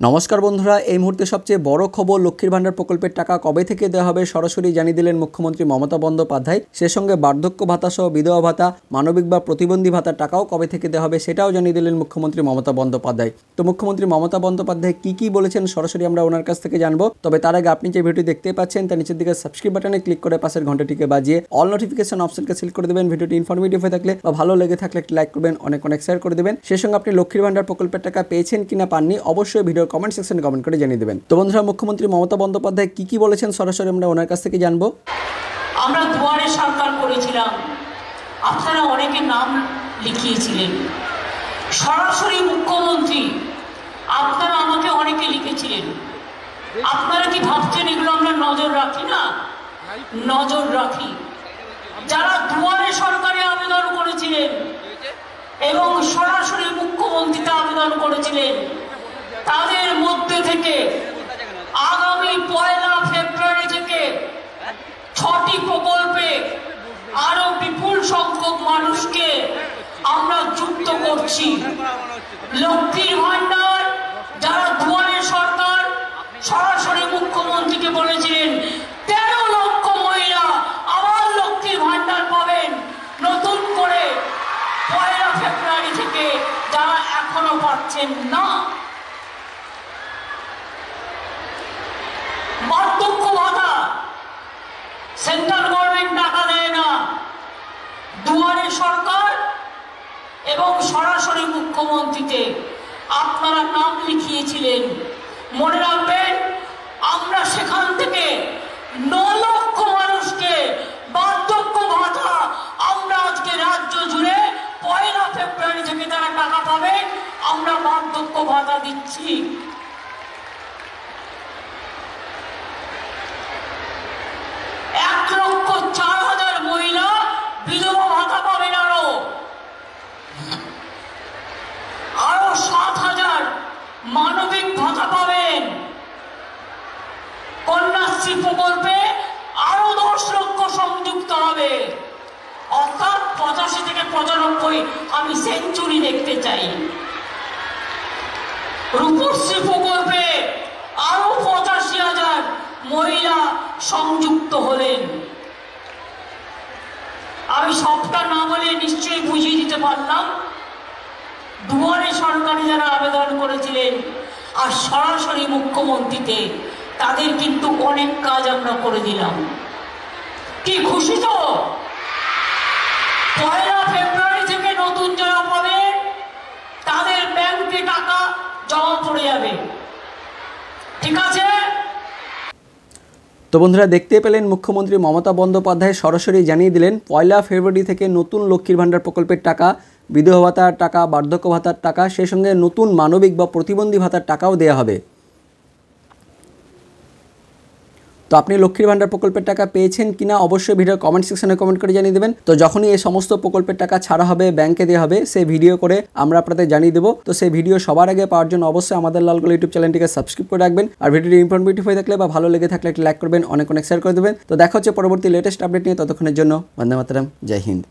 নমস্কার বন্ধুরা, এই মুহূর্তে সবচেয়ে বড় খবর লক্ষ্মীর ভান্ডার প্রকল্পের টাকা কবে থেকে দেওয়া হবে সরাসরি জানিয়ে দিলেন মুখ্যমন্ত্রী মমতা বন্দ্যোপাধ্যায়। সে সঙ্গে বার্ধক্য ভাতা সহ বিধবা ভাতা, মানবিক বা প্রতিবন্ধী ভাতার টাকাও কবে থেকে দেওয়া হবে সেটাও জানিয়ে দিলেন মুখ্যমন্ত্রী মমতা বন্দ্যোপাধ্যায়। তো মুখ্যমন্ত্রী মমতা বন্দ্যোপাধ্যায় কি বলেছেন সরাসরি আমরা ওনার কাছ থেকে জানবো। তবে তার আগে আপনি যে ভিডিও দেখতে পাচ্ছেন তার নিচের দিকে সাবস্ক্রাইব বাটনে ক্লিক করে পাশের ঘন্টাটিকে বাজিয়ে অল নোটিফিকেশন অপশনকে সিলেক্ট করে দেবেন। ভিডিওটি ইনফরমেটিভ হয়ে থাকলে বা ভালো লেগে থাকলে একটি লাইক করবেন, অনেক শেয়ার করে দেবেন। সেই সঙ্গে আপনি লক্ষ্মীর ভান্ডার প্রকল্পের টাকা পেয়েছেন কিনা পাননি অবশ্যই ভিডিওর কমেন্ট সেকশনে কমেন্ট করে জানিয়ে দেবেন। তো বন্ধুরা, মুখ্যমন্ত্রী মমতা বন্দ্যোপাধ্যায় কি বলেছেন সরাসরি আমরা ওনার কাছ থেকে জানবো। আমরা দুয়ারে সরকার করেছিলাম, আপনারা অনেকে নাম লিখিয়েছিলেন। সরাসরি মুখ্যমন্ত্রী আপনারা আমাকে অনেকে লিখেছিলেন। আপনারা কি ভাবছেন এগুলো আমরা নজর রাখি না? নজর রাখি। যারা দুয়ারে সরকারে আবেদন করেছিলেন এবং সরাসরি মুখ্যমন্ত্রীতে আবেদন করেছিলেন, তাদের মধ্যে থেকে আগামী 1 ফেব্রুয়ারি থেকে 6টি প্রকল্পে আরো বিপুল সংখ্যক মানুষকে আমরা যুক্ত করছি। লক্ষ্মীর ভান্ডার যারা দুয়ারে সরকার সরাসরি মুখ্যমন্ত্রীকে বলেছিলেন 13 লক্ষ মহিলা আবার লক্ষ্মীর ভান্ডার পাবেন নতুন করে 1 ফেব্রুয়ারি থেকে, যারা এখনো পাচ্ছেন না। বার্ধক্য ভাতা সেন্ট্রাল গভর্নমেন্ট টাকা দেয় না, দুয়ারে সরকার এবং সরাসরি মুখ্যমন্ত্রীতে আপনারা নাম লিখিয়েছিলেন। মনে রাখবেন, আমরা সেখান থেকে 9 লক্ষ মানুষকে বার্ধক্য ভাতা আমরা আজকে রাজ্য জুড়ে 1 ফেব্রুয়ারি থেকে তারা টাকা পাবেন, আমরা বার্ধক্য ভাতা দিচ্ছি। মহিলা বিধবা ভাতা পাবেন, আরো 7,000 মানবিক ভাতা পাবেন। কন্যাশ্রী প্রকল্পে আরো 10 লক্ষ সংযুক্ত হবে, অর্থাৎ 85 থেকে 95 আমি সেঞ্চুরি দেখতে চাই। রূপশ্রী প্রকল্পে আরো 85,000 মহিলা সংযুক্ত হলেন। আমি সবটা না বলে নিশ্চয়ই বুঝিয়ে দিতে পারলাম। দুয়ারে সরকারি যারা আবেদন করেছিলেন আর সরাসরি মুখ্যমন্ত্রীতে, তাদের কিন্তু অনেক কাজ আমরা করে দিলাম। কি খুশি তো? 1 ফেব্রুয়ারি থেকে নতুন যারা পাবেন তাদের ব্যাংকে টাকা জমা পড়ে যাবে। ঠিক আছে? তো বন্ধুরা, দেখতে পেলেন মুখ্যমন্ত্রী মমতা বন্দ্যোপাধ্যায় সরাসরি জানিয়ে দিলেন 1 ফেব্রুয়ারি থেকে নতুন লক্ষ্মীর ভান্ডার প্রকল্পের টাকা, বিধবা ভাতার টাকা, বার্ধক্য ভাতার টাকা, সেই সঙ্গে নতুন মানবিক বা প্রতিবন্ধী ভাতার টাকাও দেওয়া হবে। তো আপনি লক্ষ্মীর ভান্ডার প্রকল্পের টাকা পেয়েছেন কিনা অবশ্যই ভিডিওর কমেন্ট সেকশনে কমেন্ট করে জানিয়ে দেবেন। তো যখনই এই সমস্ত প্রকল্পের টাকা ছাড়া হবে, ব্যাংকে দেওয়া হবে, সেই ভিডিও করে আমরা আপনাদের জানিয়ে দেবো। তো সেই ভিডিও সবার আগে পাওয়ার জন্য অবশ্যই আমাদের লালগোলা ইউটিউব চ্যানেলটিকে সাবস্ক্রাইব করে রাখবেন। আর ভিডিওটি ইনফরমেটিভ হয়ে থাকলে বা ভালো লেগে থাকলে একটি লাইক করবেন, অনেক শেয়ার করে দেবেন। তো দেখা হচ্ছে পরবর্তী লেটেস্ট আপডেট নিয়ে। ততক্ষণের জন্য বন্দে মাতরম, জয় হিন্দ।